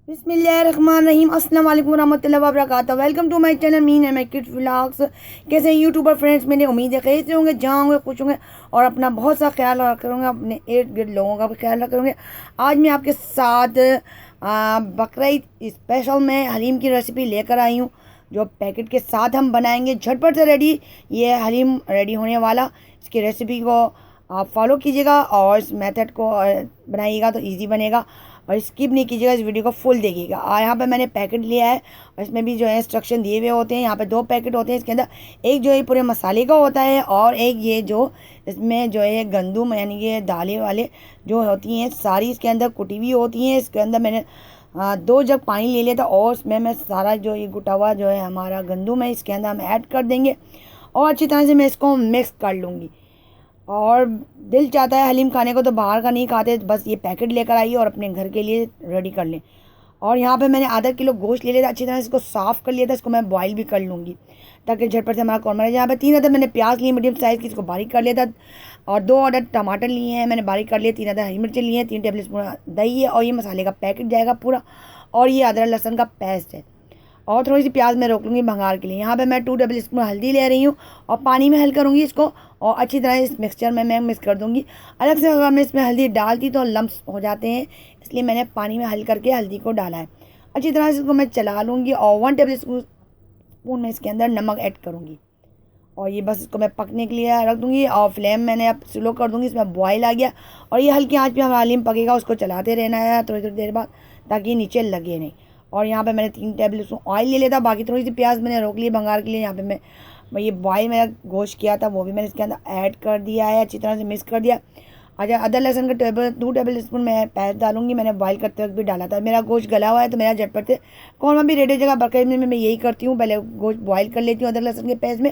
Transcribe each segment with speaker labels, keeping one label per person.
Speaker 1: बिस्मिल्लाहिर्रहमानिर्रहीम अस्सलाम वालेकुम रहमतुल्लाहि व बरकातहू। Welcome to my channel me and my kids vlogs. कैसे हैं यूट्यूबर फ्रेंड्स मेरे, उम्मीद है कैसे होंगे, जहाँ होंगे खुश होंगे और अपना बहुत सा ख्याल रखा करूँगा, अपने इर्द गिर्द लोगों का भी ख्याल रखा करूँगे। आज मैं आपके साथ बकरीद स्पेशल में हलीम की रेसिपी लेकर आई हूँ, जो पैकेट के साथ हम बनाएंगे झटपट से रेडी। ये हलीम रेडी होने वाला, इसकी रेसिपी को आप फॉलो कीजिएगा और इस मेथड को बनाइएगा तो इजी बनेगा, और स्किप नहीं कीजिएगा, इस वीडियो को फुल देखिएगा। और यहाँ पे मैंने पैकेट लिया है और इसमें भी जो है इंस्ट्रक्शन दिए हुए होते हैं। यहाँ पे 2 पैकेट होते हैं, इसके अंदर एक जो है पूरे मसाले का होता है और एक ये जो इसमें जो है गंदुम यानी कि दालें वाले जो होती हैं सारी इसके अंदर कुटी हुई होती हैं। इसके अंदर मैंने 2 जग पानी ले लिया था और उसमें मैं सारा जो ये गुटा हुआ जो है हमारा गंदुम है इसके अंदर हम ऐड कर देंगे और अच्छी तरह से मैं इसको मिक्स कर लूँगी। और दिल चाहता है हलीम खाने को तो बाहर का नहीं खाते, बस ये पैकेट लेकर आइए और अपने घर के लिए रेडी कर लें। और यहाँ पे मैंने आधा किलो गोश्त ले लिया था, अच्छी तरह से इसको साफ़ कर लिया था। इसको मैं बॉईल भी कर लूँगी ताकि झटपट से हमारा कौरमा रहे। यहाँ पे 3 अदद मैंने प्याज लिए मीडियम साइज़ की, इसको बारीक कर लिया था। और 2 अदद टमाटर लिए हैं मैंने बारीक कर लिए। 3 अदद हरी मिर्चें लिए हैं। 3 टेबल स्पून दही है और ये मसाले का पैकेट जाएगा पूरा। और ये अदरक लहसुन का पेस्ट है और थोड़ी सी प्याज मैं रोक लूँगी भंगार के लिए। यहाँ पे मैं 2 टेबल स्पून हल्दी ले रही हूँ और पानी में हल करूँगी इसको और अच्छी तरह इस मिक्सचर में मैं मिक्स कर दूँगी। अलग से अगर मैं इसमें हल्दी डालती तो लम्स हो जाते हैं, इसलिए मैंने पानी में हल करके हल्दी को डाला है। अच्छी तरह से इसको मैं चला लूँगी और 1 टेबल स्पून में इसके अंदर नमक ऐड करूँगी और ये बस इसको मैं पकने के लिए रख दूँगी। और फ्लेम मैंने अब स्लो कर दूँगी। इसमें बॉयल आ गया और ये हल्की आँच पे हमारा हलीम पकेगा, उसको चलाते रहना है थोड़ी थोड़ी देर बाद ताकि नीचे लगे नहीं। और यहाँ पे मैंने 3 टेबल स्पून ऑयल ले लिया था, बाकी थोड़ी सी प्याज मैंने रोक ली भंगार के लिए। यहाँ पे मैं ये बॉयल मेरा गोश्त किया था वो भी मैंने इसके अंदर ऐड कर दिया है, अच्छी तरह से मिक्स कर दिया। अच्छा, अदरक लहसुन का 2 टेबल स्पून मैं पेस्ट डालूंगी, मैंने बॉयल करते वक्त भी डाला था। मेरा गोश्त गला हुआ है तो मेरा झटपट से कौरमा भी रेडी हो जाएगा। बकरीद में मैं यही करती हूँ, पहले गोश्त बॉयल कर लेती हूँ अदरक लहसुन के पेस्ट में,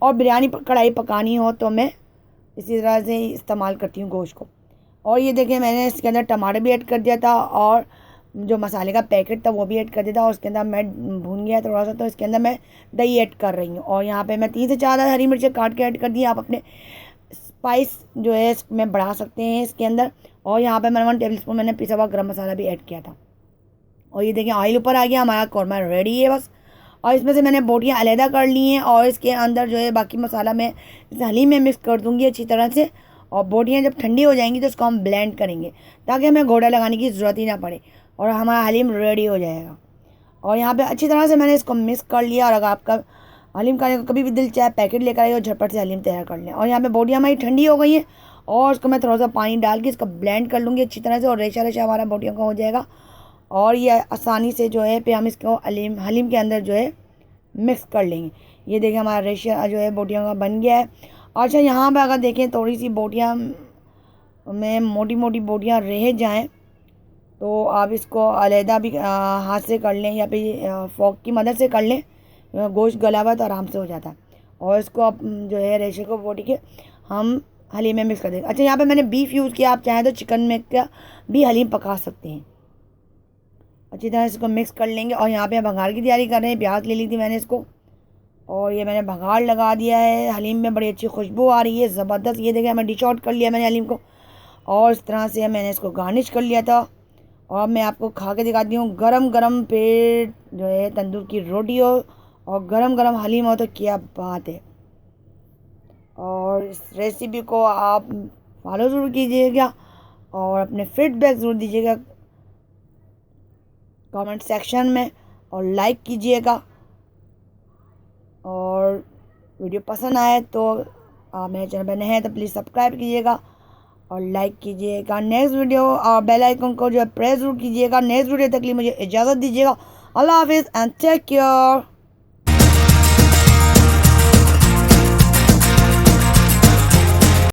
Speaker 1: और बिरयानी कढ़ाई पकानी हो तो मैं इसी तरह से इस्तेमाल करती हूँ गोश्त को। और ये देखें मैंने इसके अंदर टमाटर भी ऐड कर दिया था और जो मसाले का पैकेट था वो भी ऐड कर दिया था और उसके अंदर मैं भून गया थोड़ा सा, तो इसके अंदर मैं दही ऐड कर रही हूँ। और यहाँ पे मैं 3 से 4 हरी मिर्चें काट के ऐड कर दी। आप अपने स्पाइस जो है इसमें बढ़ा सकते हैं इसके अंदर। और यहाँ पे मैंने 1 टेबल स्पून मैंने पिसा हुआ गरम मसाला भी ऐड किया था। और ये देखिए ऑयल ऊपर आ गया, हमारा कौरमा रेडी है बस। और इसमें से मैंने बोटियाँ अलहदा कर ली हैं और इसके अंदर जो है बाकी मसाला मैं इस हलीम में मिक्स कर दूँगी अच्छी तरह से। और बोटियाँ जब ठंडी हो जाएंगी तो इसको हम ब्लेंड करेंगे ताकि हमें घोड़ा लगाने की ज़रूरत ही ना पड़े और हमारा हलीम रेडी हो जाएगा। और यहाँ पे अच्छी तरह से मैंने इसको मिक्स कर लिया। और अगर आपका हलीम खाने का कभी भी दिल चाहे पैकेट लेकर आइए और झटपट से हलीम तैयार कर लें। और यहाँ पे बोटियाँ हमारी ठंडी हो गई हैं और उसको मैं थोड़ा सा पानी डाल के इसको ब्लेंड कर लूँगी अच्छी तरह से और रेशा रेशा हमारा बोटियों का हो जाएगा। और ये आसानी से जो है फिर हम इसको हलीम के अंदर जो है मिक्स कर लेंगे। ये देखिए हमारा रेशा जो है बोटियों का बन गया है। अच्छा, यहाँ पर अगर देखें थोड़ी सी बोटियाँ में मोटी मोटी बोटियाँ रह जाएँ तो आप इसको अलहदा भी हाथ से कर लें या फिर फोक की मदद से कर लें। गोश्त गला हुआ तो आराम से हो जाता है। और इसको आप जो है रेशे को बोटी के हम हलीम में मिक्स कर देंगे। अच्छा, यहाँ पे मैंने बीफ यूज़ किया, आप चाहें तो चिकन में का भी हलीम पका सकते हैं। अच्छी तरह से इसको मिक्स कर लेंगे। और यहाँ पे भंगार की तैयारी कर रहे हैं। प्याज ले ली थी मैंने इसको और ये मैंने भंगार लगा दिया है। हलीम में बड़ी अच्छी खुशबू आ रही है ज़बरदस्त। ये देखिए मैं डिश आउट कर लिया मैंने हलीम को और इस तरह से मैंने इसको गार्निश कर लिया था। और मैं आपको खा के दिखाती हूँ, गरम गरम पेट जो है तंदूर की रोटी हो और गरम गरम हलीम हो तो क्या बात है। और इस रेसिपी को आप फॉलो ज़रूर कीजिएगा और अपने फीडबैक ज़रूर दीजिएगा कमेंट सेक्शन में और लाइक कीजिएगा। और वीडियो पसंद आए तो आप मेरे चैनल पर नए हैं तो प्लीज़ सब्सक्राइब कीजिएगा और लाइक कीजिएगा। नेक्स्ट वीडियो और बेल आइकन को जो है प्रेस जरूर कीजिएगा। नेक्स्ट वीडियो तक के लिए मुझे इजाज़त दीजिएगा। अल्लाह हाफिज़ एंड टेक केयर।